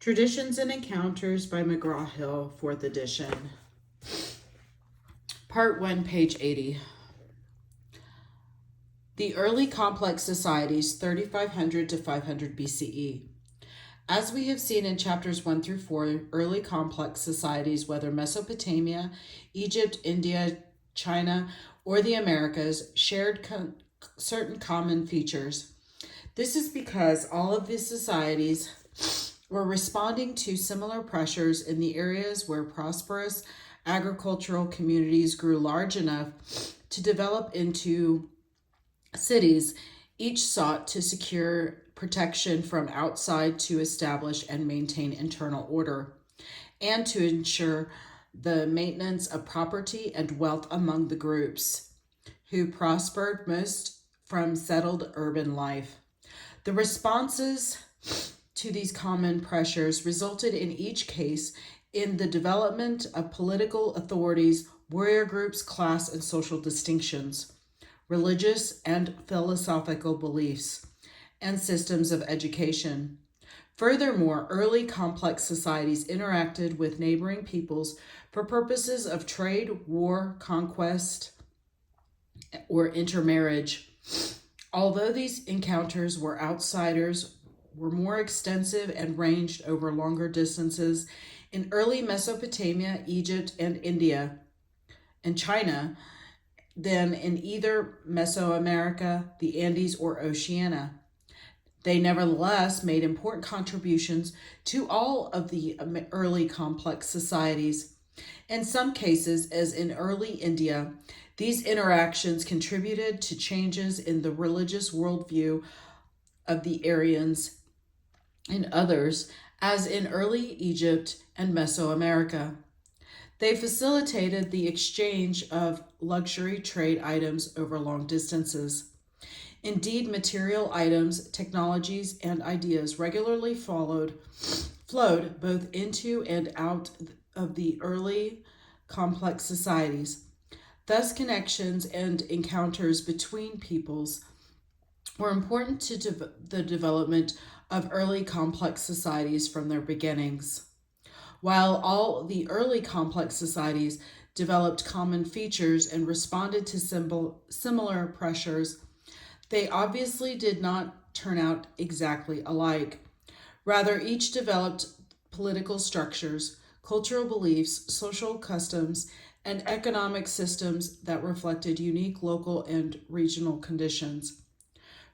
Traditions and Encounters by McGraw-Hill, 4th edition. Part 1, page 80. The early complex societies, 3500 to 500 BCE. As we have seen in chapters 1 through 4, early complex societies, whether Mesopotamia, Egypt, India, China, or the Americas, shared certain common features. This is because all of these societies were responding to similar pressures in the areas where prosperous agricultural communities grew large enough to develop into cities. Each sought to secure protection from outside to establish and maintain internal order, and to ensure the maintenance of property and wealth among the groups who prospered most from settled urban life. The responses to these common pressures resulted in each case in the development of political authorities, warrior groups, class and social distinctions, religious and philosophical beliefs, and systems of education. Furthermore, early complex societies interacted with neighboring peoples for purposes of trade, war, conquest, or intermarriage. Although these encounters were more extensive and ranged over longer distances in early Mesopotamia, Egypt, and India, and China than in either Mesoamerica, the Andes, or Oceania. They nevertheless made important contributions to all of the early complex societies. In some cases, as in early India, these interactions contributed to changes in the religious worldview of the Aryans. In others, as in early Egypt and Mesoamerica, they facilitated the exchange of luxury trade items over long distances. Indeed, material items, technologies, and ideas regularly flowed both into and out of the early complex societies. Thus, connections and encounters between peoples were important to the development of early complex societies from their beginnings. While all the early complex societies developed common features and responded to similar pressures, they obviously did not turn out exactly alike. Rather, each developed political structures, cultural beliefs, social customs, and economic systems that reflected unique local and regional conditions.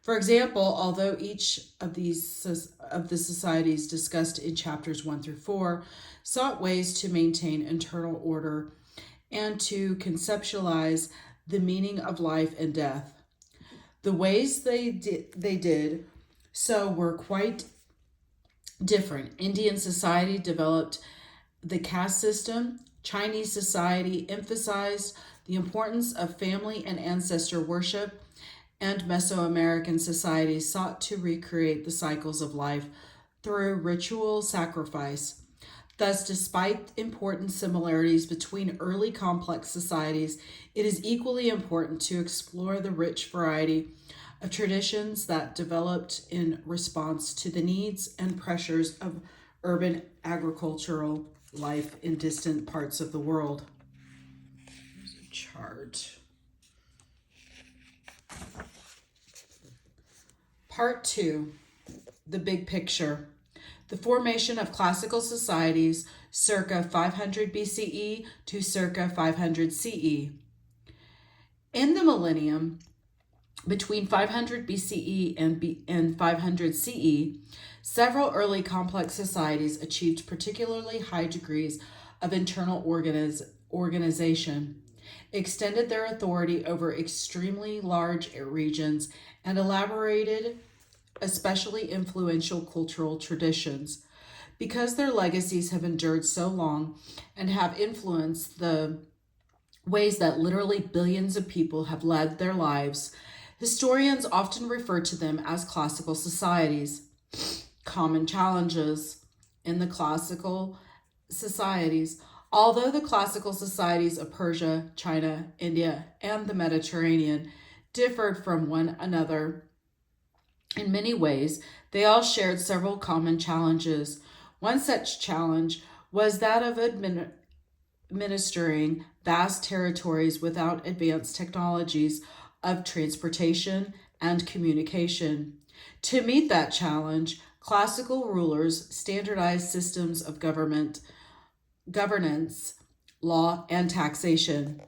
For example, although each of the societies discussed in chapters 1 through 4 sought ways to maintain internal order and to conceptualize the meaning of life and death, the ways they did so were quite different. Indian society developed the caste system. Chinese society emphasized the importance of family and ancestor worship, and Mesoamerican societies sought to recreate the cycles of life through ritual sacrifice. Thus, despite important similarities between early complex societies, it is equally important to explore the rich variety of traditions that developed in response to the needs and pressures of urban agricultural life in distant parts of the world. Here's a chart. Part 2, the big picture. The formation of classical societies circa 500 BCE to circa 500 CE. In the millennium between 500 BCE and 500 CE, several early complex societies achieved particularly high degrees of internal organization, extended their authority over extremely large regions, and elaborated especially influential cultural traditions. Because their legacies have endured so long and have influenced the ways that literally billions of people have led their lives, historians often refer to them as classical societies. Common challenges in the classical societies. Although the classical societies of Persia, China, India, and the Mediterranean differed from one another in many ways, they all shared several common challenges. One such challenge was that of administering vast territories without advanced technologies of transportation and communication. To meet that challenge, classical rulers standardized systems of governance, law, and taxation,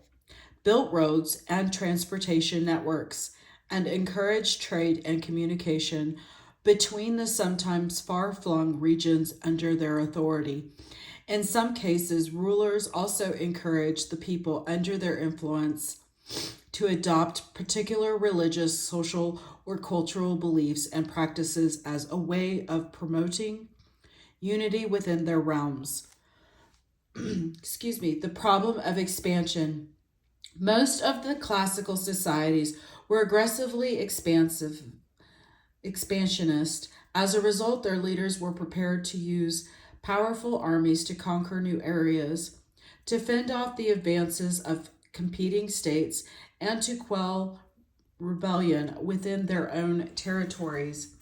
built roads and transportation networks, and encouraged trade and communication between the sometimes far-flung regions under their authority. In some cases, rulers also encouraged the people under their influence to adopt particular religious, social, or cultural beliefs and practices as a way of promoting unity within their realms. The problem of expansion. Most of the classical societies were aggressively expansionist. As a result, their leaders were prepared to use powerful armies to conquer new areas, to fend off the advances of competing states, and to quell rebellion within their own territories.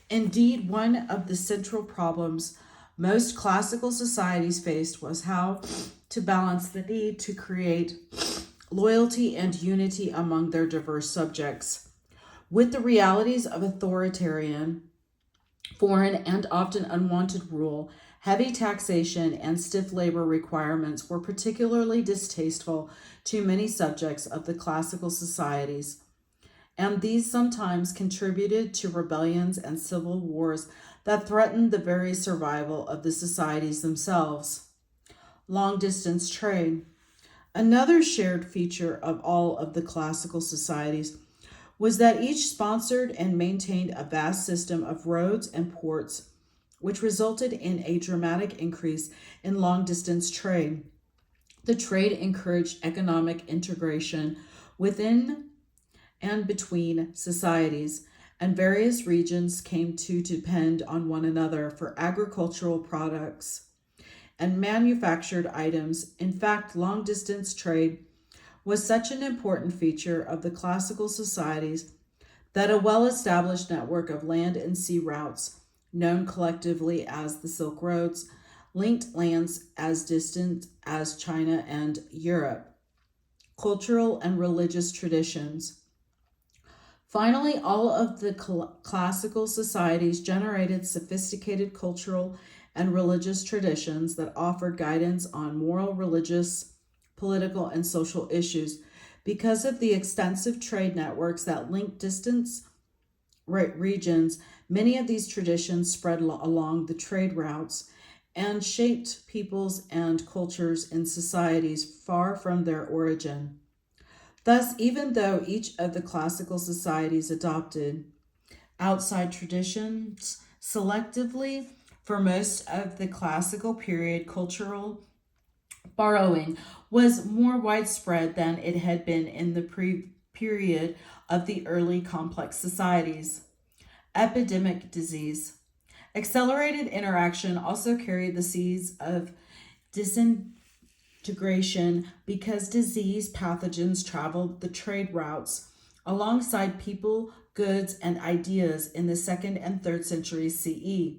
Indeed, one of the central problems most classical societies faced was how to balance the need to create loyalty and unity among their diverse subjects with the realities of authoritarian, foreign, and often unwanted rule. Heavy taxation and stiff labor requirements were particularly distasteful to many subjects of the classical societies, and these sometimes contributed to rebellions and civil wars that threatened the very survival of the societies themselves. Long-distance trade. Another shared feature of all of the classical societies was that each sponsored and maintained a vast system of roads and ports, which resulted in a dramatic increase in long-distance trade. The trade encouraged economic integration within and between societies, and various regions came to depend on one another for agricultural products and manufactured items. In fact, long-distance trade was such an important feature of the classical societies that a well-established network of land and sea routes, known collectively as the Silk Roads, linked lands as distant as China and Europe. Cultural and religious traditions. Finally, all of the classical societies generated sophisticated cultural and religious traditions that offered guidance on moral, religious, political, and social issues. Because of the extensive trade networks that linked distant regions, many of these traditions spread along the trade routes and shaped peoples and cultures in societies far from their origin. Thus, even though each of the classical societies adopted outside traditions selectively, for most of the classical period, cultural borrowing was more widespread than it had been in the period of the early complex societies. Epidemic disease. Accelerated interaction also carried the seeds of disintegration because disease pathogens traveled the trade routes alongside people, goods, and ideas in the 2nd and 3rd centuries CE.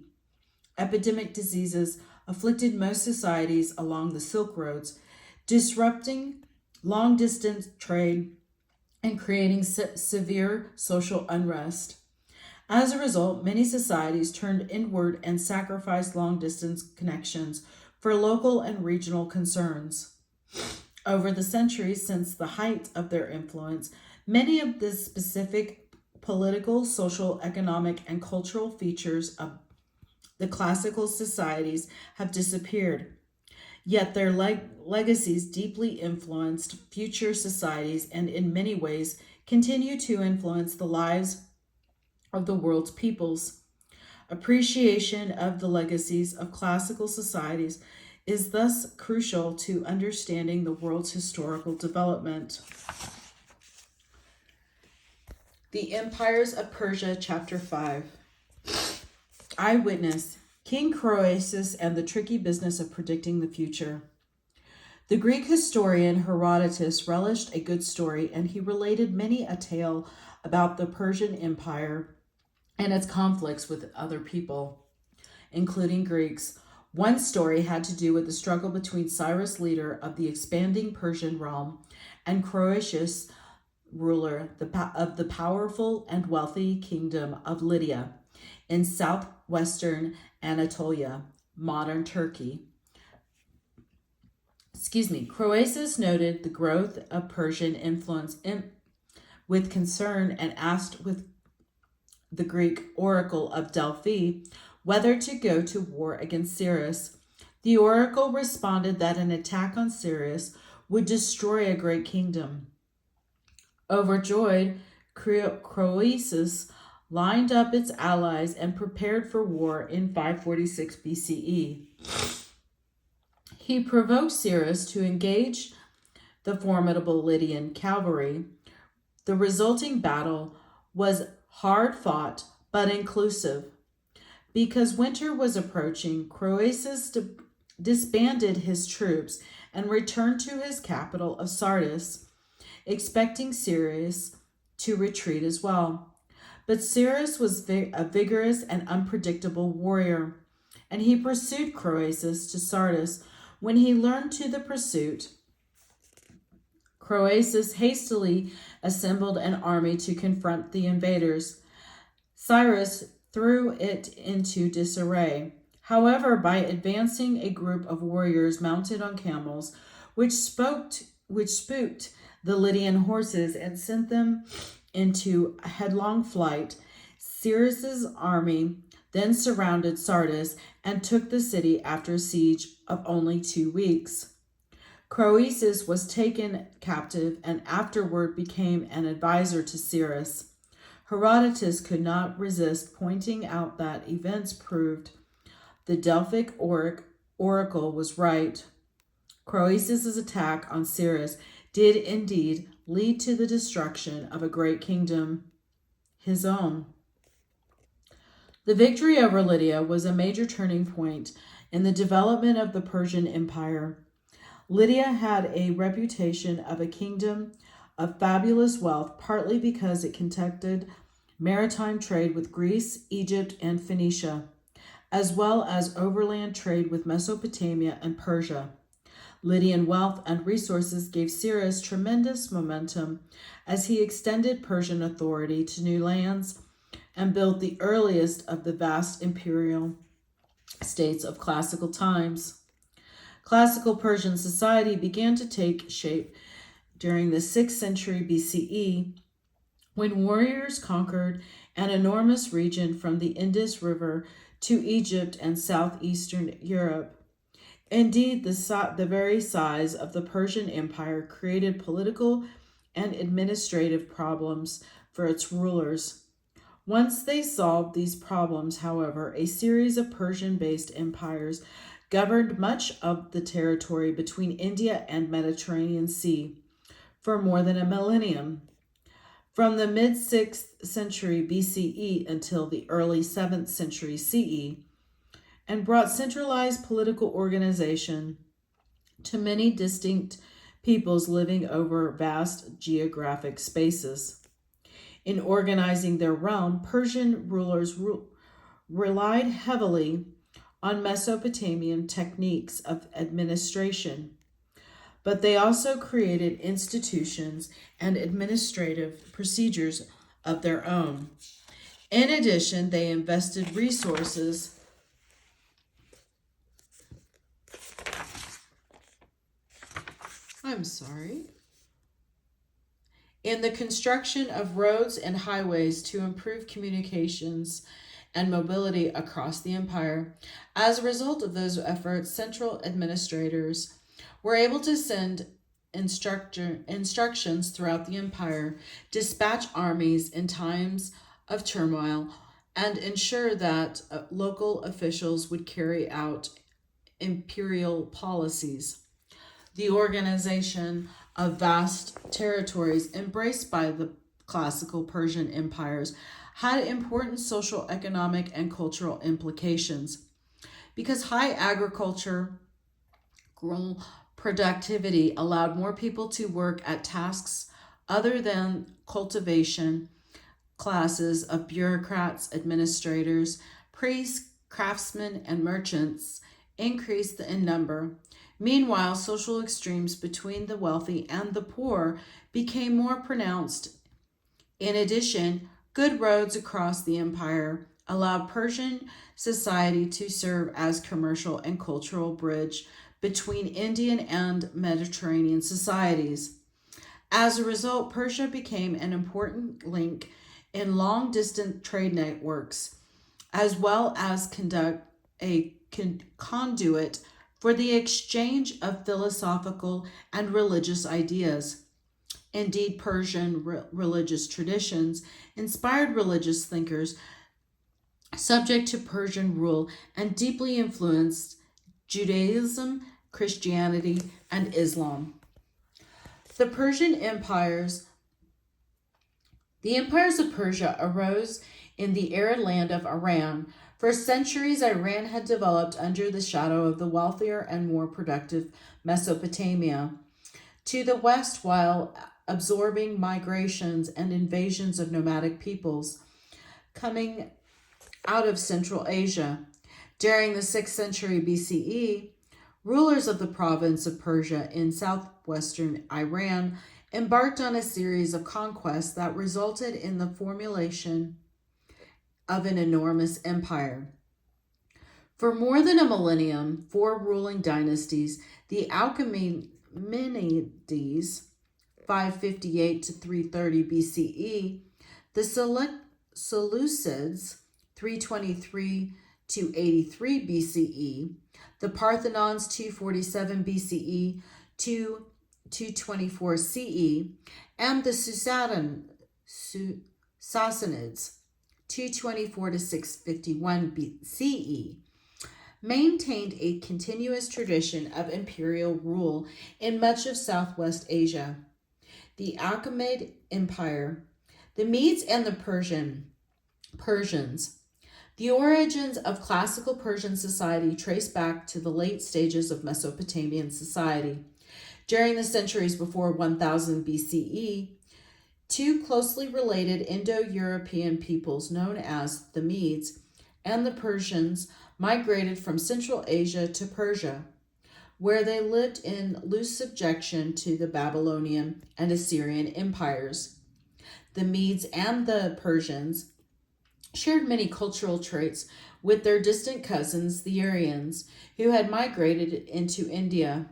Epidemic diseases afflicted most societies along the Silk Roads, disrupting long-distance trade and creating severe social unrest. As a result, many societies turned inward and sacrificed long-distance connections for local and regional concerns. Over the centuries since the height of their influence, many of the specific political, social, economic, and cultural features of the classical societies have disappeared. Yet their legacies deeply influenced future societies and in many ways continue to influence the lives of the world's peoples. Appreciation of the legacies of classical societies is thus crucial to understanding the world's historical development. The Empires of Persia, Chapter 5. Eyewitness, King Croesus and the tricky business of predicting the future. The Greek historian Herodotus relished a good story, and he related many a tale about the Persian Empire and its conflicts with other people, including Greeks. One story had to do with the struggle between Cyrus, leader of the expanding Persian realm, and Croesus, ruler of the powerful and wealthy kingdom of Lydia in southwestern Anatolia, modern Turkey. Croesus noted the growth of Persian influence with concern and asked with the Greek oracle of Delphi whether to go to war against Cyrus. The oracle responded that an attack on Cyrus would destroy a great kingdom. Overjoyed, Croesus lined up its allies and prepared for war in 546 BCE. He provoked Cyrus to engage the formidable Lydian cavalry. The resulting battle was hard fought but inclusive. Because winter was approaching, Croesus disbanded his troops and returned to his capital of Sardis, expecting Cyrus to retreat as well. But Cyrus was a vigorous and unpredictable warrior, and he pursued Croesus to Sardis. When he learned to the pursuit, Croesus hastily assembled an army to confront the invaders. Cyrus threw it into disarray. However, by advancing a group of warriors mounted on camels, which spooked the Lydian horses and sent them into headlong flight, Cyrus's army then surrounded Sardis and took the city after a siege of only 2 weeks. Croesus was taken captive and afterward became an advisor to Cyrus. Herodotus could not resist pointing out that events proved the Delphic oracle was right. Croesus' attack on Cyrus did indeed lead to the destruction of a great kingdom, his own. The victory over Lydia was a major turning point in the development of the Persian Empire. Lydia had a reputation of a kingdom of fabulous wealth, partly because it conducted maritime trade with Greece, Egypt, and Phoenicia, as well as overland trade with Mesopotamia and Persia. Lydian wealth and resources gave Cyrus tremendous momentum as he extended Persian authority to new lands and built the earliest of the vast imperial states of classical times. Classical Persian society began to take shape during the 6th century BCE, when warriors conquered an enormous region from the Indus River to Egypt and southeastern Europe. Indeed, the very size of the Persian Empire created political and administrative problems for its rulers. Once they solved these problems, however, a series of Persian-based empires governed much of the territory between India and Mediterranean Sea for more than a millennium. From the mid-6th century BCE until the early 7th century CE, and brought centralized political organization to many distinct peoples living over vast geographic spaces. In organizing their realm, Persian rulers relied heavily on Mesopotamian techniques of administration, but they also created institutions and administrative procedures of their own. In addition, they invested resources in the construction of roads and highways to improve communications and mobility across the empire. As a result of those efforts, central administrators were able to send instructions throughout the empire, dispatch armies in times of turmoil, and ensure that local officials would carry out imperial policies. The organization of vast territories embraced by the classical Persian empires had important social, economic, and cultural implications. Because high agricultural productivity allowed more people to work at tasks other than cultivation, classes of bureaucrats, administrators, priests, craftsmen, and merchants increased in number. Meanwhile, social extremes between the wealthy and the poor became more pronounced. In addition, good roads across the empire allowed Persian society to serve as commercial and cultural bridge between Indian and Mediterranean societies. As a result, Persia became an important link in long-distance trade networks, as well as conduit for the exchange of philosophical and religious ideas. Indeed, Persian religious traditions inspired religious thinkers subject to Persian rule and deeply influenced Judaism, Christianity, and Islam. The Persian empires, the empires of Persia arose in the arid land of Iran. For centuries, Iran had developed under the shadow of the wealthier and more productive Mesopotamia. To the west, while absorbing migrations and invasions of nomadic peoples coming out of Central Asia. During the 6th century BCE, rulers of the province of Persia in southwestern Iran embarked on a series of conquests that resulted in the formulation of an enormous empire. For more than a millennium, 4 ruling dynasties, the Achaemenids, 558 to 330 BCE, the Seleucids, 323 to 83 BCE, the Parthians, 247 BCE to 224 CE, and the Sassanids, 224 to 651 CE, maintained a continuous tradition of imperial rule in much of Southwest Asia. The Achaemenid Empire, the Medes and the Persians. The origins of classical Persian society trace back to the late stages of Mesopotamian society. During the centuries before 1000 BCE, 2 closely related Indo-European peoples known as the Medes and the Persians migrated from Central Asia to Persia, where they lived in loose subjection to the Babylonian and Assyrian empires. The Medes and the Persians shared many cultural traits with their distant cousins, the Aryans, who had migrated into India.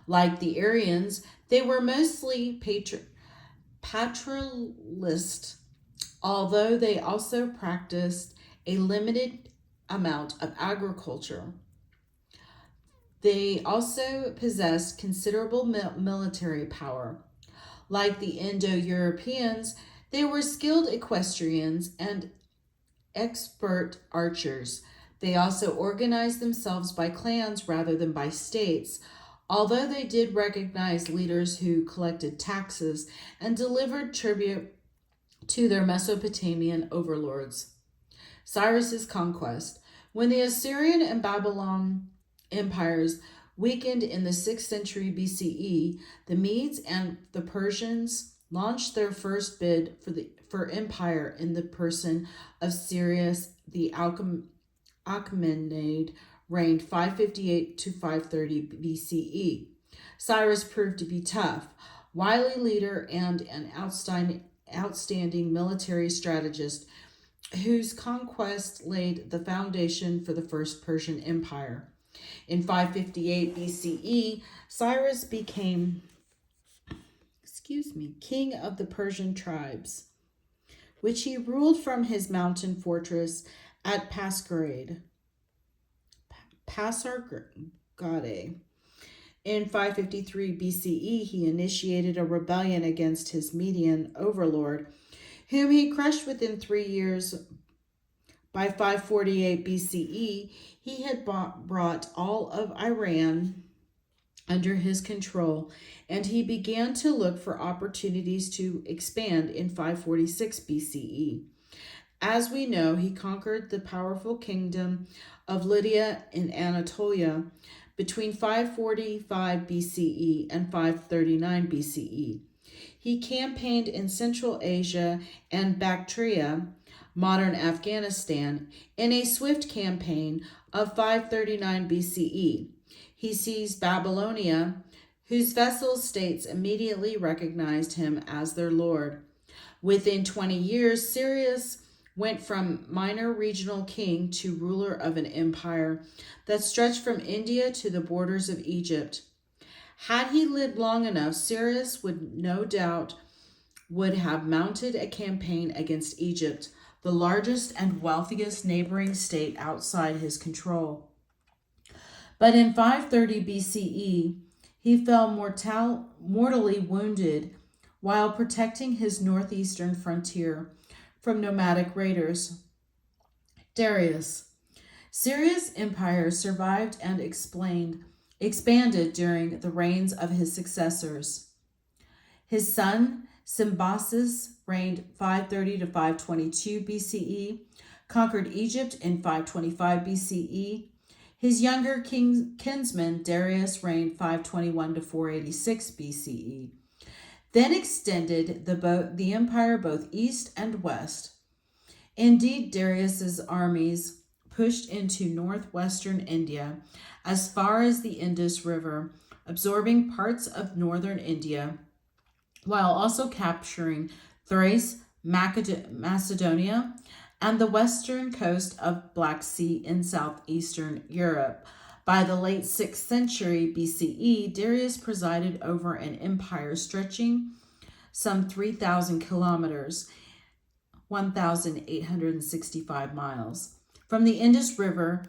Like the Aryans, they were mostly pastoralist, although they also practiced a limited amount of agriculture. They also possessed considerable military power. Like the Indo-Europeans, they were skilled equestrians and expert archers. They also organized themselves by clans rather than by states, although they did recognize leaders who collected taxes and delivered tribute to their Mesopotamian overlords. Cyrus's conquest. When the Assyrian and Babylon empires weakened in the 6th century BCE, the Medes and the Persians launched their first bid for empire in the person of Cyrus the Achaemenid, reigned 558 to 530 BCE. Cyrus proved to be tough, wily leader, and an outstanding military strategist whose conquest laid the foundation for the First Persian Empire. In 558 BCE, Cyrus became king of the Persian tribes, which he ruled from his mountain fortress at Pasargadae. In 553 BCE, he initiated a rebellion against his Median overlord, whom he crushed within 3 years. By 548 BCE, he had brought all of Iran under his control, and he began to look for opportunities to expand in 546 BCE. As we know, he conquered the powerful kingdom of Lydia in Anatolia between 545 BCE and 539 BCE. He campaigned in Central Asia and Bactria, modern Afghanistan, in a swift campaign of 539 BCE. He seized Babylonia, whose vassal states immediately recognized him as their lord. Within 20 years, Cyrus went from minor regional king to ruler of an empire that stretched from India to the borders of Egypt. Had he lived long enough, Cyrus would no doubt would have mounted a campaign against Egypt, the largest and wealthiest neighboring state outside his control. But in 530 BCE, he fell mortally wounded while protecting his northeastern frontier from nomadic raiders. Darius. Syria's empire survived and expanded during the reigns of his successors. His son, Cambyses, reigned 530 to 522 BCE, conquered Egypt in 525 BCE. His younger kinsman, Darius, reigned 521 to 486 BCE, then extended the empire both east and west. Indeed, Darius's armies pushed into northwestern India as far as the Indus River, absorbing parts of northern India, while also capturing Thrace, Macedonia, and the western coast of Black Sea in southeastern Europe. By the late 6th century BCE, Darius presided over an empire stretching some 3,000 kilometers, 1,865 miles, from the Indus River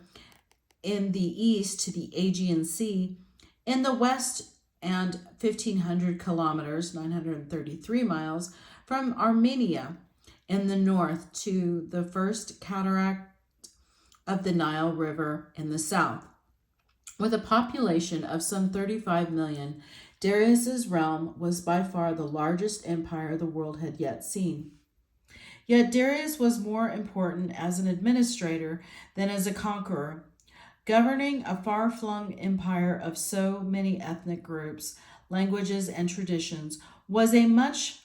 in the east to the Aegean Sea in the west, and 1,500 kilometers, 933 miles, from Armenia in the north to the first cataract of the Nile River in the south. With a population of some 35 million, Darius's realm was by far the largest empire the world had yet seen. Yet Darius was more important as an administrator than as a conqueror. Governing a far-flung empire of so many ethnic groups, languages, and traditions was a much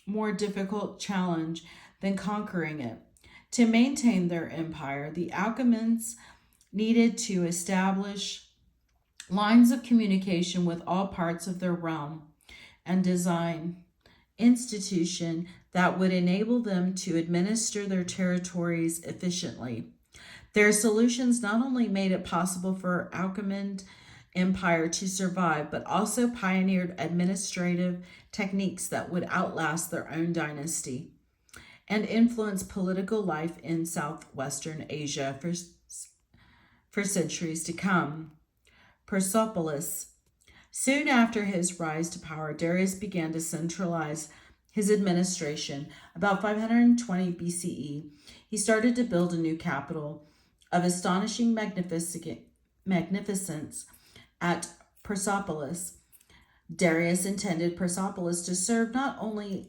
more difficult challenge than conquering it. To maintain their empire, the Achaemenids needed to establish lines of communication with all parts of their realm and design institution that would enable them to administer their territories efficiently. Their solutions not only made it possible for Achaemenid Empire to survive, but also pioneered administrative techniques that would outlast their own dynasty and influence political life in southwestern Asia for centuries to come. Persepolis. Soon after his rise to power, Darius began to centralize his administration. About 520 BCE, he started to build a new capital of astonishing magnificence at Persepolis. Darius intended Persepolis to serve not only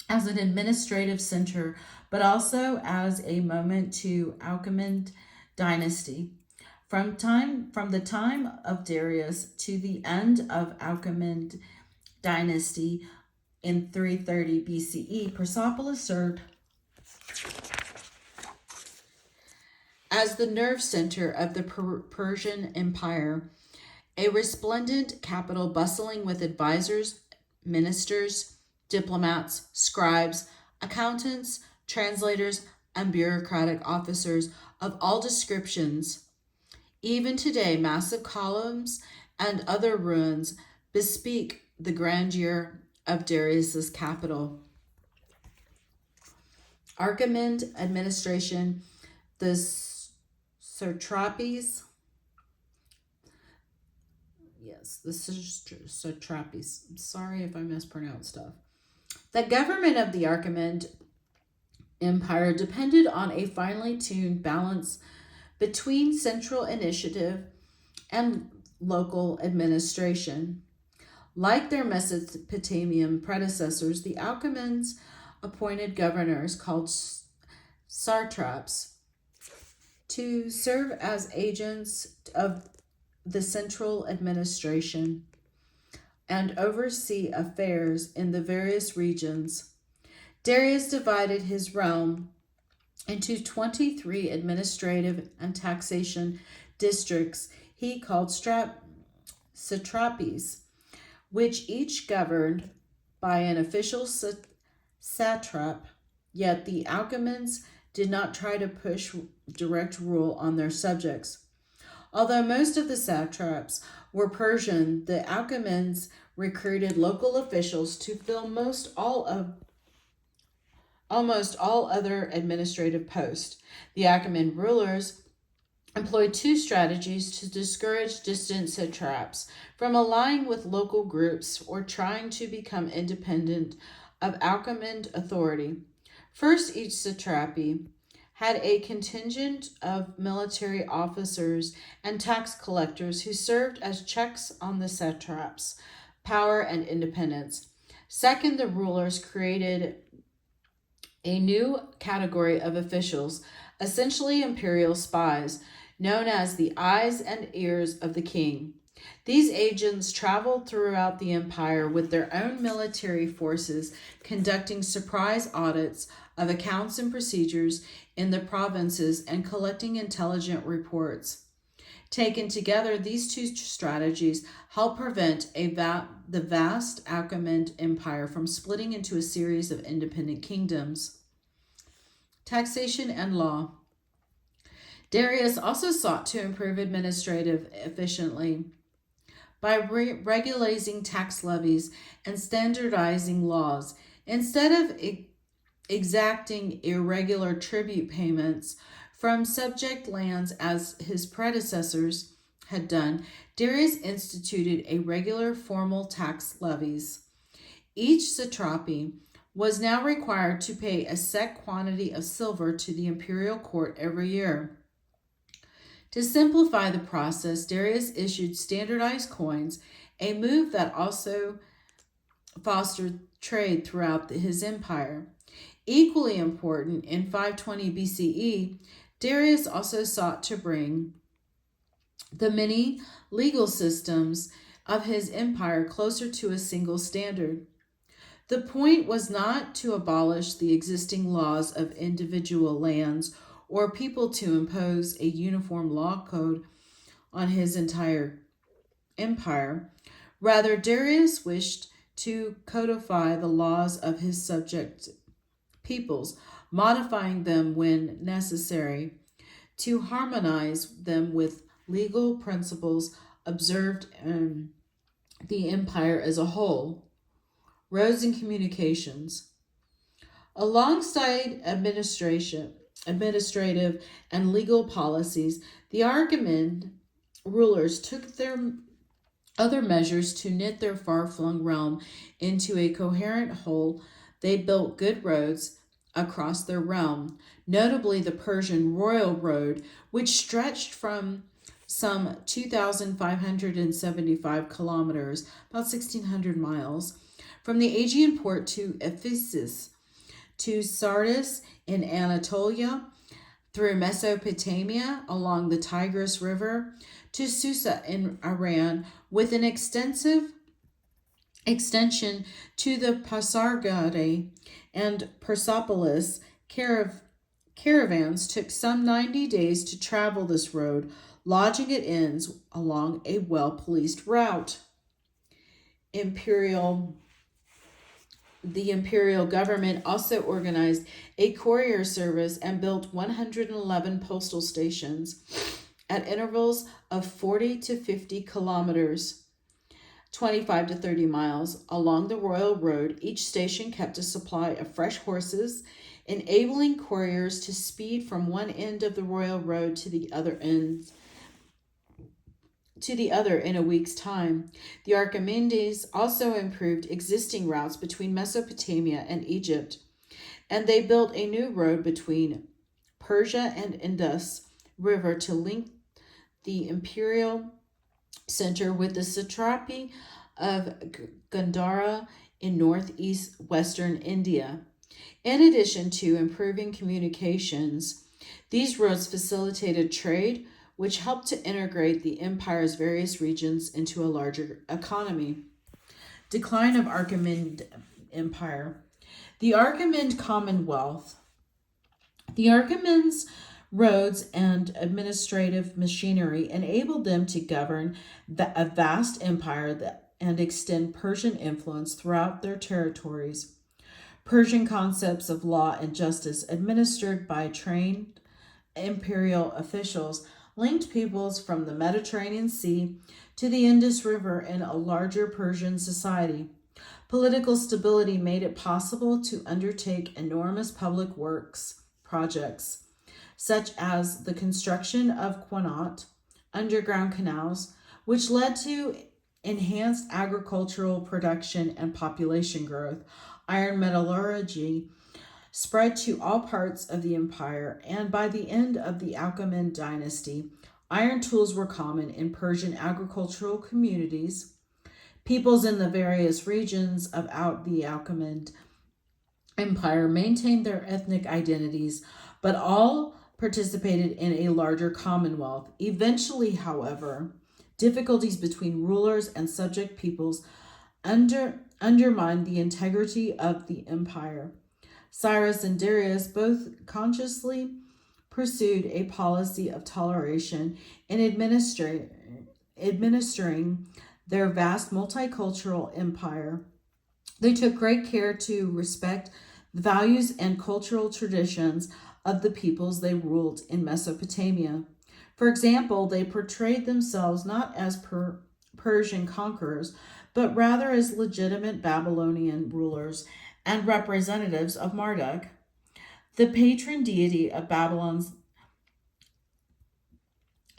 as an administrative center, but also as a monument to Achaemenid dynasty. From the time of Darius to the end of Achaemenid dynasty in 330 BCE, Persepolis served as the nerve center of the Persian Empire, a resplendent capital bustling with advisors, ministers, diplomats, scribes, accountants, translators, and bureaucratic officers of all descriptions. Even today, massive columns and other ruins bespeak the grandeur of Darius's capital. Achaemenid administration, the satrapies. Yes, the satrapies. I'm sorry if I mispronounce stuff. The government of the Achaemenid Empire depended on a finely tuned balance between central initiative and local administration. Like their Mesopotamian predecessors, the Achaemenids appointed governors called satraps to serve as agents of the central administration and oversee affairs in the various regions. Darius divided his realm into 23 administrative and taxation districts he called satrapies, which each governed by an official satrap. Yet the Achaemenids did not try to push direct rule on their subjects. Although most of the satraps were Persian, the Achaemenids recruited local officials to fill almost all other administrative posts. The Achaemenid rulers employed two strategies to discourage distant satraps from allying with local groups or trying to become independent of Achaemenid authority. First, each satrapy had a contingent of military officers and tax collectors who served as checks on the satraps' power and independence. Second, the rulers created a new category of officials, essentially imperial spies, known as the eyes and ears of the king. These agents traveled throughout the empire with their own military forces, conducting surprise audits of accounts and procedures in the provinces and collecting intelligent reports. Taken together, these two strategies help prevent the vast Achaemenid Empire from splitting into a series of independent kingdoms. Taxation and Law. Darius also sought to improve administrative efficiently by regulating tax levies and standardizing laws. Instead of exacting irregular tribute payments from subject lands as his predecessors had done, Darius instituted a regular formal tax levies. Each satrapy was now required to pay a set quantity of silver to the imperial court every year. To simplify the process, Darius issued standardized coins, a move that also fostered trade throughout his empire. Equally important, in 520 BCE, Darius also sought to bring the many legal systems of his empire closer to a single standard. The point was not to abolish the existing laws of individual lands or people to impose a uniform law code on his entire empire. Rather, Darius wished to codify the laws of his subject peoples, modifying them when necessary, to harmonize them with legal principles observed in the empire as a whole. Roads and communications. Alongside administrative and legal policies, the Achaemenid rulers took their other measures to knit their far-flung realm into a coherent whole. They built good roads across their realm, notably the Persian Royal Road, which stretched from some 2,575 kilometers, about 1,600 miles, from the Aegean port to Ephesus, to Sardis in Anatolia, through Mesopotamia along the Tigris River, to Susa in Iran, with an extension to the Pasargadae and Persepolis. Caravans took some 90 days to travel this road, lodging at inns along a well-policed route. The imperial government also organized a courier service and built 111 postal stations at intervals of 40 to 50 kilometers, 25 to 30 miles, along the Royal Road. Each station kept a supply of fresh horses, enabling couriers to speed from one end of the Royal Road to the other in a week's time. The Achaemenids also improved existing routes between Mesopotamia and Egypt, and they built a new road between Persia and Indus River to link the imperial center with the satrapy of Gandhara in northeast western India. In addition to improving communications, these roads facilitated trade, which helped to integrate the empire's various regions into a larger economy. Decline of Achaemenid Empire. The Achaemenid Commonwealth. The Achaemenids' roads and administrative machinery enabled them to govern a vast empire and extend Persian influence throughout their territories. Persian concepts of law and justice, administered by trained imperial officials, linked peoples from the Mediterranean Sea to the Indus River in a larger Persian society. Political stability made it possible to undertake enormous public works projects, such as the construction of qanat, underground canals, which led to enhanced agricultural production and population growth. Iron metallurgy spread to all parts of the empire, and by the end of the Achaemenid dynasty, iron tools were common in Persian agricultural communities. Peoples in the various regions of the Achaemenid Empire maintained their ethnic identities, but all participated in a larger commonwealth. Eventually, however, difficulties between rulers and subject peoples undermined the integrity of the empire. Cyrus and Darius both consciously pursued a policy of toleration in administering their vast multicultural empire. They took great care to respect the values and cultural traditions of the peoples they ruled in Mesopotamia. For example, they portrayed themselves not as Persian conquerors, but rather as legitimate Babylonian rulers and representatives of Marduk, the patron deity of Babylon's.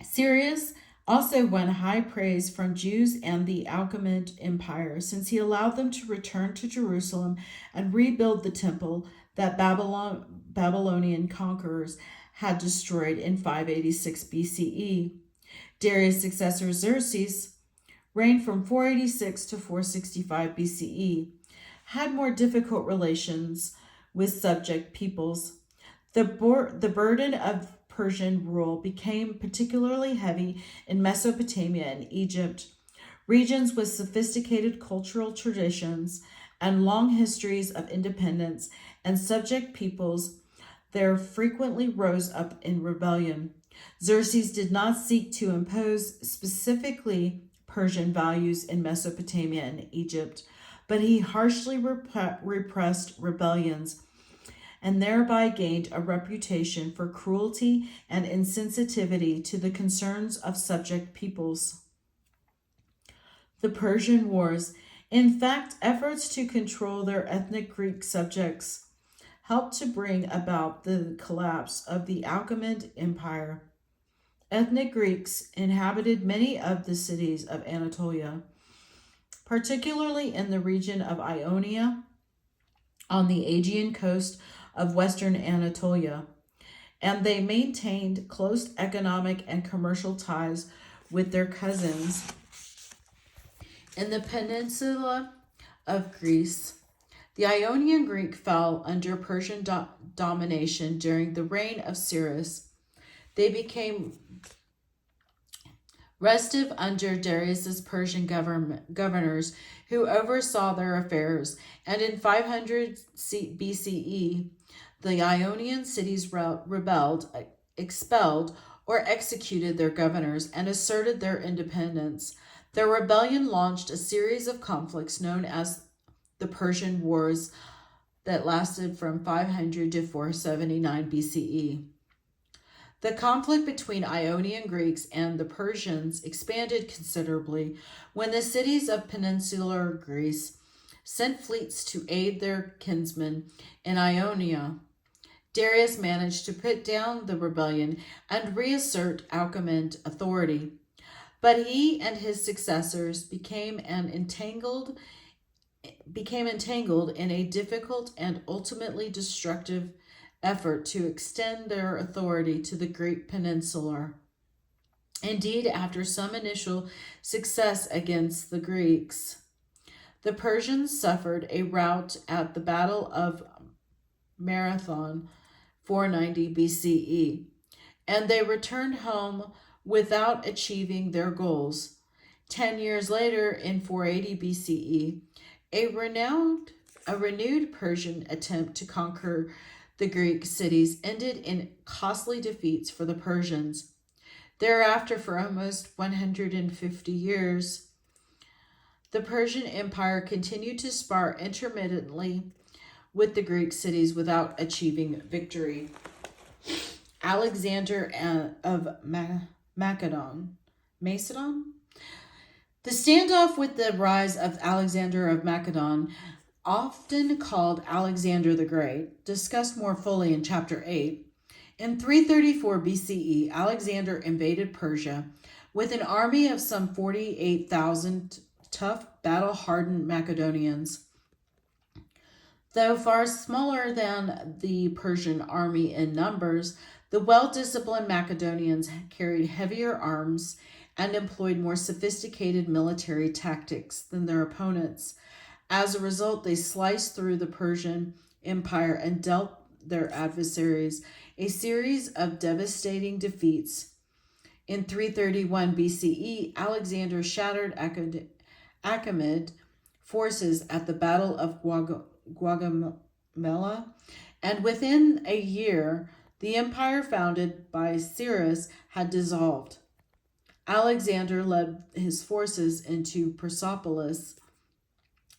Cyrus also won high praise from Jews and the Achaemenid Empire, since he allowed them to return to Jerusalem and rebuild the temple that Babylonian conquerors had destroyed in 586 BCE. Darius' successor Xerxes reigned from 486 to 465 BCE, had more difficult relations with subject peoples. The burden of Persian rule became particularly heavy in Mesopotamia and Egypt, regions with sophisticated cultural traditions and long histories of independence, and subject peoples there frequently rose up in rebellion. Xerxes did not seek to impose specifically Persian values in Mesopotamia and Egypt, but he harshly repressed rebellions and thereby gained a reputation for cruelty and insensitivity to the concerns of subject peoples. The Persian Wars. In fact, efforts to control their ethnic Greek subjects helped to bring about the collapse of the Achaemenid Empire. Ethnic Greeks inhabited many of the cities of Anatolia, particularly in the region of Ionia on the Aegean coast of western Anatolia, and they maintained close economic and commercial ties with their cousins in the peninsula of Greece. The Ionian Greek fell under Persian domination during the reign of Cyrus. They became restive under Darius's Persian governors who oversaw their affairs, and in 500 BCE, the Ionian cities rebelled, expelled, or executed their governors and asserted their independence. Their rebellion launched a series of conflicts known as the Persian Wars that lasted from 500 to 479 BCE. The conflict between Ionian Greeks and the Persians expanded considerably when the cities of peninsular Greece sent fleets to aid their kinsmen in Ionia. Darius managed to put down the rebellion and reassert Achaemenid authority, but he and his successors became entangled in a difficult and ultimately destructive effort to extend their authority to the Greek peninsula. Indeed, after some initial success against the Greeks, the Persians suffered a rout at the Battle of Marathon, 490 BCE, and they returned home without achieving their goals. 10 years later, in 480 BCE, a renowned A renewed Persian attempt to conquer the Greek cities ended in costly defeats for the Persians. Thereafter, for almost 150 years, the Persian Empire continued to spar intermittently with the Greek cities without achieving victory. Alexander of Macedon. The standoff with the rise of Alexander of Macedon, often called Alexander the Great, discussed more fully in chapter 8. In 334 BCE, Alexander invaded Persia with an army of some 48,000 tough, battle-hardened Macedonians. Though far smaller than the Persian army in numbers, the well-disciplined Macedonians carried heavier arms and employed more sophisticated military tactics than their opponents. As a result, they sliced through the Persian Empire and dealt their adversaries a series of devastating defeats. In 331 BCE, Alexander shattered Achaemenid forces at the Battle of Gaugamela, and within a year, the empire founded by Cyrus had dissolved. Alexander led his forces into Persepolis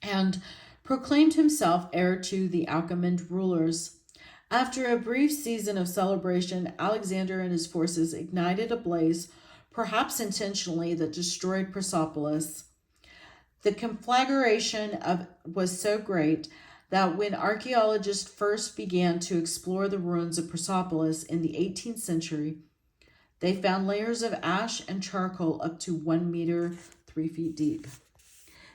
and proclaimed himself heir to the Achaemenid rulers. After a brief season of celebration, Alexander and his forces ignited a blaze, perhaps intentionally, that destroyed Persepolis. The conflagration was so great that when archaeologists first began to explore the ruins of Persepolis in the 18th century, they found layers of ash and charcoal up to 1 meter, 3 feet deep.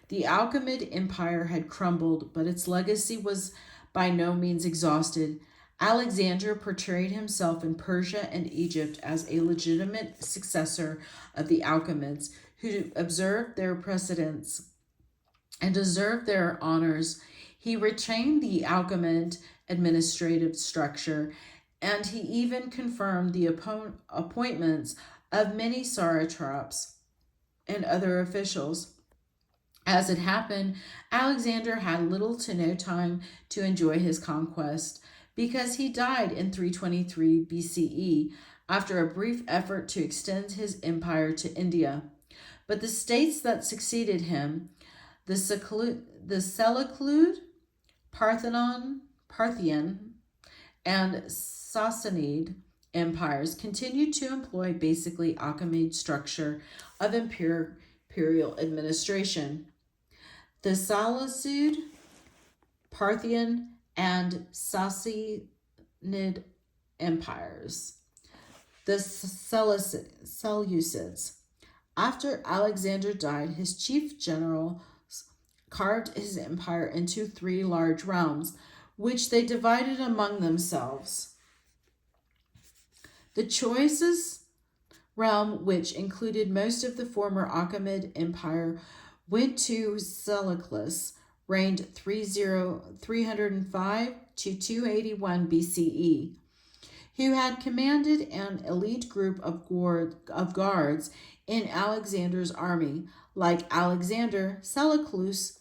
The Achaemenid Empire had crumbled, but its legacy was by no means exhausted. Alexander portrayed himself in Persia and Egypt as a legitimate successor of the Achaemenids, who observed their precedents and deserved their honors. He retained the Achaemenid administrative structure, and he even confirmed the appointments of many satraps and other officials. As it happened, Alexander had little to no time to enjoy his conquest, because he died in 323 BCE after a brief effort to extend his empire to India. But the states that succeeded him, the Seleucid, Parthian, and Sassanid empires continued to employ basically Achaemenid structure of imperial administration. The Seleucid, Parthian, and Sassanid empires. The Seleucids. After Alexander died, his chief generals carved his empire into 3 large realms, which they divided among themselves. The choicest realm, which included most of the former Achaemenid Empire, went to Seleucus, reigned 305 to 281 BCE, who had commanded an elite group of guards in Alexander's army. Like Alexander, Seleucus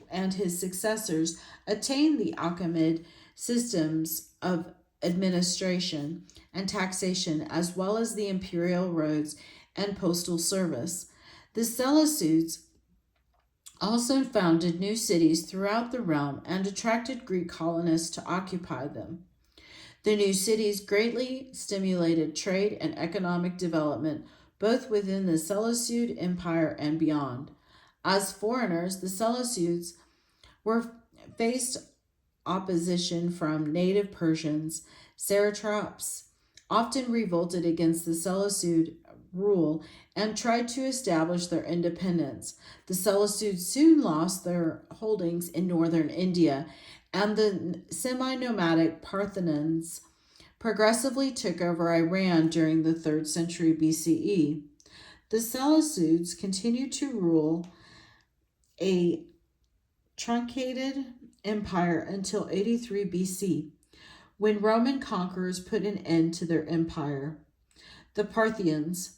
and his successors attained the Achaemenid systems of administration and taxation, as well as the imperial roads and postal service. The Seleucids also founded new cities throughout the realm and attracted Greek colonists to occupy them. The new cities greatly stimulated trade and economic development, both within the Seleucid Empire and beyond. As foreigners, the Seleucids faced opposition from native Persians. Satraps often revolted against the Seleucid rule and tried to establish their independence. The Seleucids soon lost their holdings in northern India, and the semi-nomadic Parthians progressively took over Iran during the 3rd century BCE. The Seleucids continued to rule a truncated empire until 83 BC, when Roman conquerors put an end to their empire. The Parthians.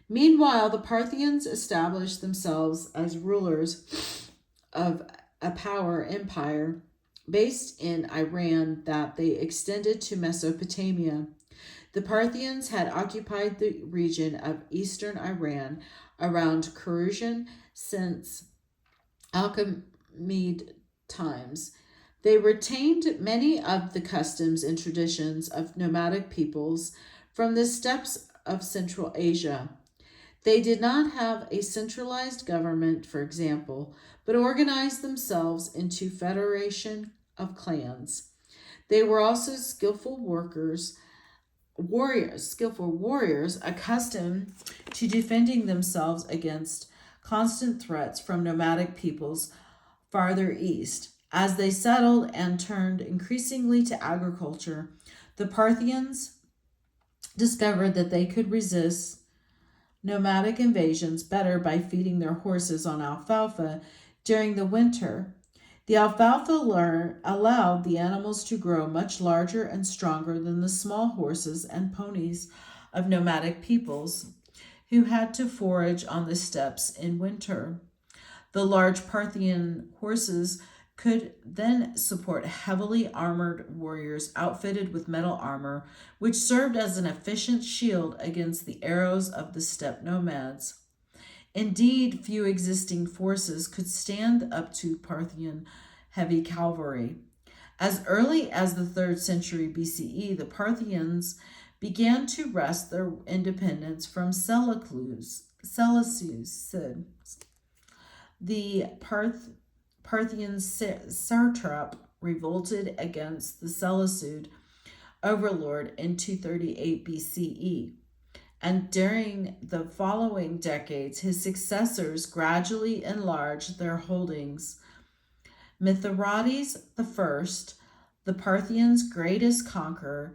Meanwhile, the Parthians established themselves as rulers of a power empire based in Iran that they extended to Mesopotamia. The Parthians had occupied the region of eastern Iran around Persian since Alchemid times. They retained many of the customs and traditions of nomadic peoples from the steppes of Central Asia. They did not have a centralized government, for example, but organized themselves into federation of clans. They were also skillful warriors accustomed to defending themselves against constant threats from nomadic peoples farther east. As they settled and turned increasingly to agriculture, the Parthians discovered that they could resist nomadic invasions better by feeding their horses on alfalfa during the winter. The alfalfa allowed the animals to grow much larger and stronger than the small horses and ponies of nomadic peoples who had to forage on the steppes in winter. The large Parthian horses could then support heavily armored warriors outfitted with metal armor, which served as an efficient shield against the arrows of the steppe nomads. Indeed, few existing forces could stand up to Parthian heavy cavalry. As early as the 3rd century BCE, the Parthians began to wrest their independence from Seleucus. The Parthian satrap revolted against the Seleucid overlord in 238 BCE, and during the following decades, his successors gradually enlarged their holdings. Mithridates I, the Parthians' greatest conqueror,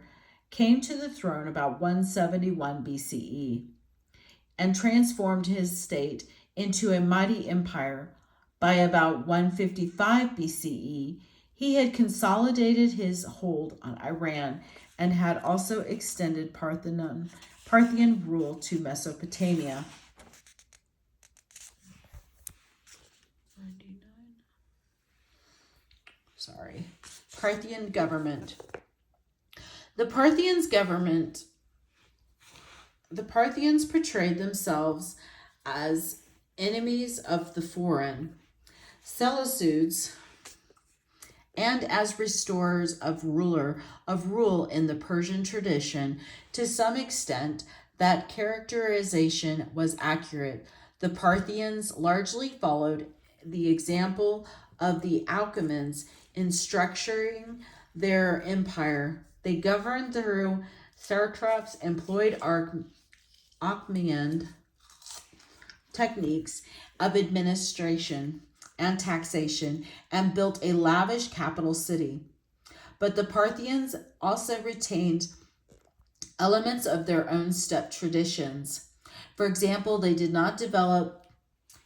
came to the throne about 171 BCE and transformed his state into a mighty empire. By about 155 BCE, he had consolidated his hold on Iran and had also extended Parthian rule to Mesopotamia. Parthian government. The Parthians portrayed themselves as enemies of the foreign Seleucids and as restorers of rule in the Persian tradition. To some extent, that characterization was accurate. The Parthians largely followed the example of the Achaemenids in structuring their empire. They governed through satraps, employed Achaemenid techniques of administration and taxation, and built a lavish capital city. But the Parthians also retained elements of their own steppe traditions. For example, they did not develop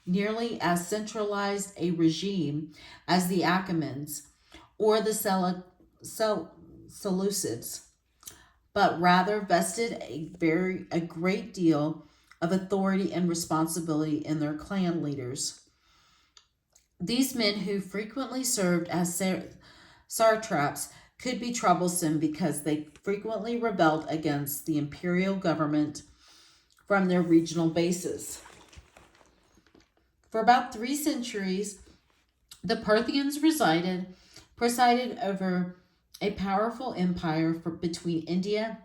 nearly as centralized a regime as the Achaemenids or the Seleucids, but rather vested a great deal of authority and responsibility in their clan leaders. These men, who frequently served as satraps, could be troublesome because they frequently rebelled against the imperial government from their regional bases. For about 3 centuries, the Parthians presided over a powerful empire between India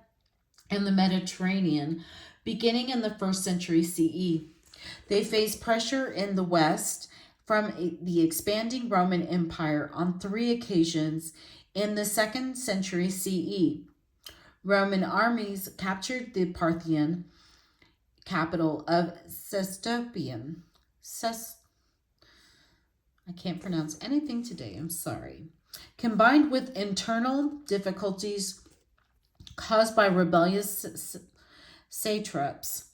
and the Mediterranean, beginning in the 1st century CE. They faced pressure in the west from the expanding Roman Empire on 3 occasions in the 2nd century CE. Roman armies captured the Parthian capital of Sestos. I can't pronounce anything today, I'm sorry. Combined with internal difficulties caused by rebellious satraps,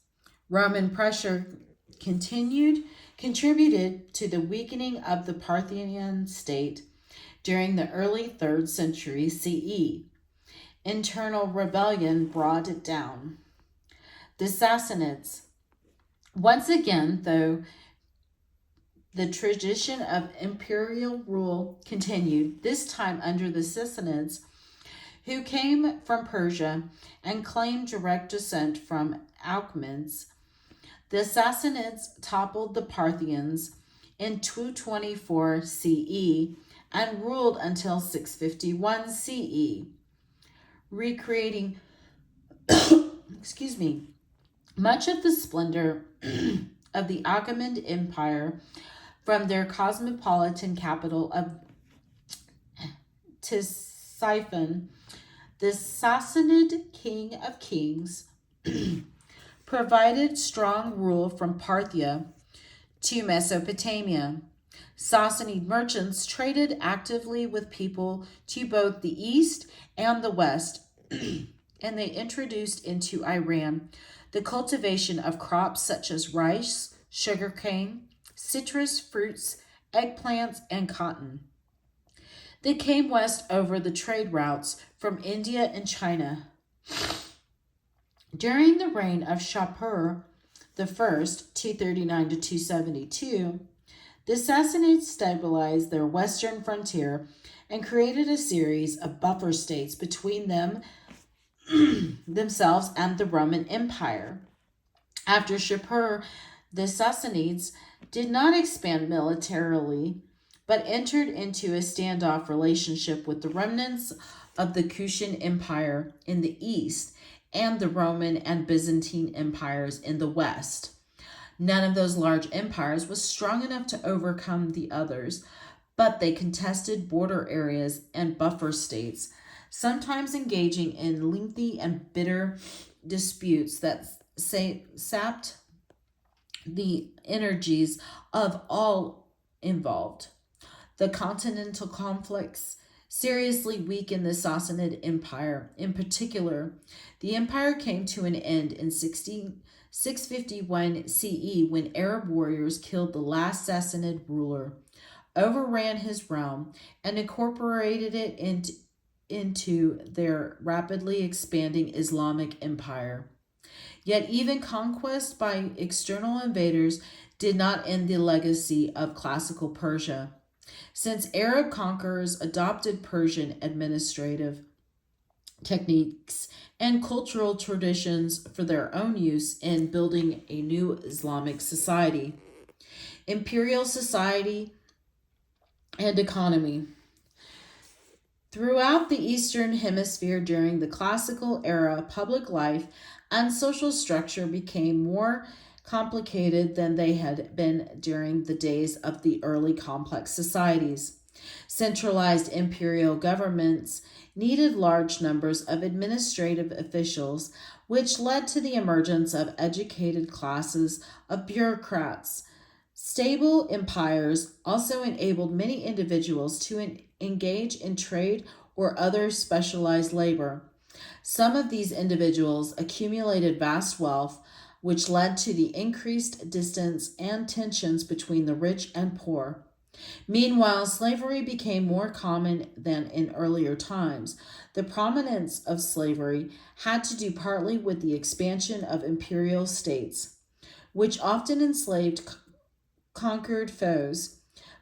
Roman pressure contributed to the weakening of the Parthian state during the early 3rd century CE. Internal rebellion brought it down. The Sassanids, once again, though The tradition of imperial rule continued, this time under the Sassanids, who came from Persia and claimed direct descent from Achaemenids. The Sassanids toppled the Parthians in 224 CE and ruled until 651 CE, recreating much of the splendor of the Achaemenid Empire from their cosmopolitan capital of Ctesiphon. The Sassanid king of kings provided strong rule from Parthia to Mesopotamia. Sassanid merchants traded actively with people to both the east and the west, and they introduced into Iran the cultivation of crops such as rice, sugarcane, citrus fruits, eggplants, and cotton. They came west over the trade routes from India and China. During the reign of Shapur I, 239 to 272, the Sassanids stabilized their western frontier and created a series of buffer states between themselves and the Roman Empire. After Shapur, the Sassanids did not expand militarily, but entered into a standoff relationship with the remnants of the Kushan Empire in the east and the Roman and Byzantine empires in the west. None of those large empires was strong enough to overcome the others, but they contested border areas and buffer states, sometimes engaging in lengthy and bitter disputes that sapped the energies of all involved. The continental conflicts seriously weakened the Sassanid Empire. In particular, the empire came to an end in 651 CE when Arab warriors killed the last Sassanid ruler, overran his realm, and incorporated it into their rapidly expanding Islamic empire. Yet even conquest by external invaders did not end the legacy of classical Persia. Since Arab conquerors adopted Persian administrative techniques and cultural traditions for their own use in building a new Islamic society, imperial society, and economy. Throughout the Eastern Hemisphere during the classical era, public life and social structure became more complicated than they had been during the days of the early complex societies. Centralized imperial governments needed large numbers of administrative officials, which led to the emergence of educated classes of bureaucrats. Stable empires also enabled many individuals to engage in trade or other specialized labor. Some of these individuals accumulated vast wealth, which led to the increased distance and tensions between the rich and poor. Meanwhile, slavery became more common than in earlier times. The prominence of slavery had to do partly with the expansion of imperial states, which often enslaved conquered foes,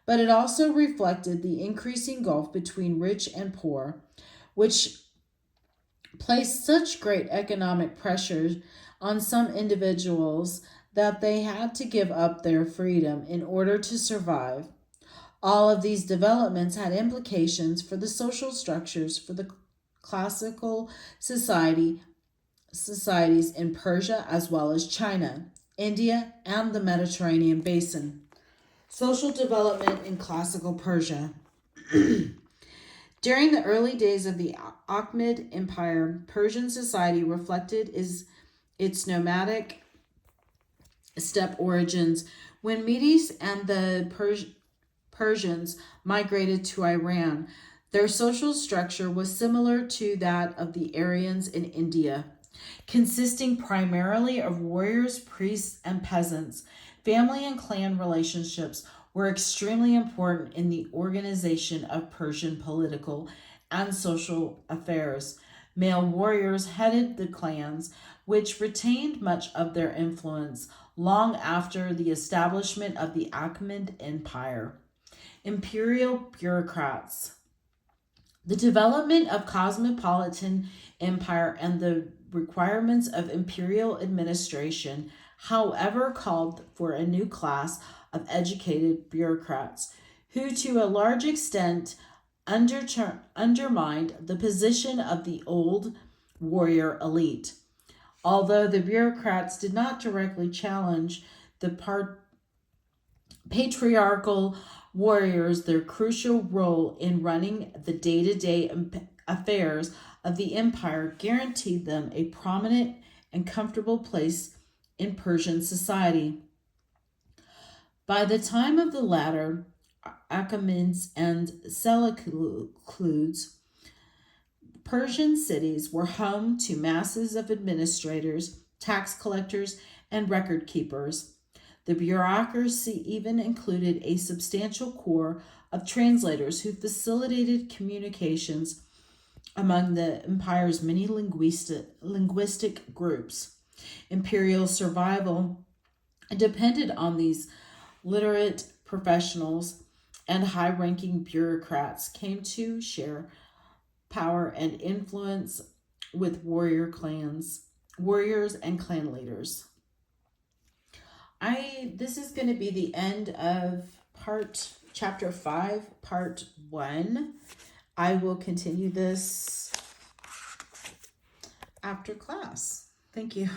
but it also reflected the increasing gulf between rich and poor, which placed such great economic pressure on some individuals that they had to give up their freedom in order to survive. All of these developments had implications for the social structures for the classical societies in Persia as well as China, India, and the Mediterranean basin. Social development in classical Persia. During the early days of the Achaemenid Empire, Persian society reflected its nomadic steppe origins. When Medes and the Persians migrated to Iran, their social structure was similar to that of the Aryans in India, consisting primarily of warriors, priests, and peasants. Family and clan relationships were extremely important in the organization of Persian political and social affairs. Male warriors headed the clans, which retained much of their influence long after the establishment of the Achaemenid Empire. Imperial bureaucrats. The development of cosmopolitan empire and the requirements of imperial administration, however, called for a new class of educated bureaucrats who, to a large extent, undermined the position of the old warrior elite. Although the bureaucrats did not directly challenge the patriarchal warriors, their crucial role in running the day-to-day affairs of the empire guaranteed them a prominent and comfortable place in Persian society. By the time of the latter, Achaemenids and Seleucids, Persian cities were home to masses of administrators, tax collectors, and record keepers. The bureaucracy even included a substantial corps of translators who facilitated communications among the empire's many linguistic groups. Imperial survival depended on these literate professionals, and high-ranking bureaucrats came to share power and influence with warriors and clan leaders. This is going to be the end of chapter 5, part 1. I will continue this after class. Thank you.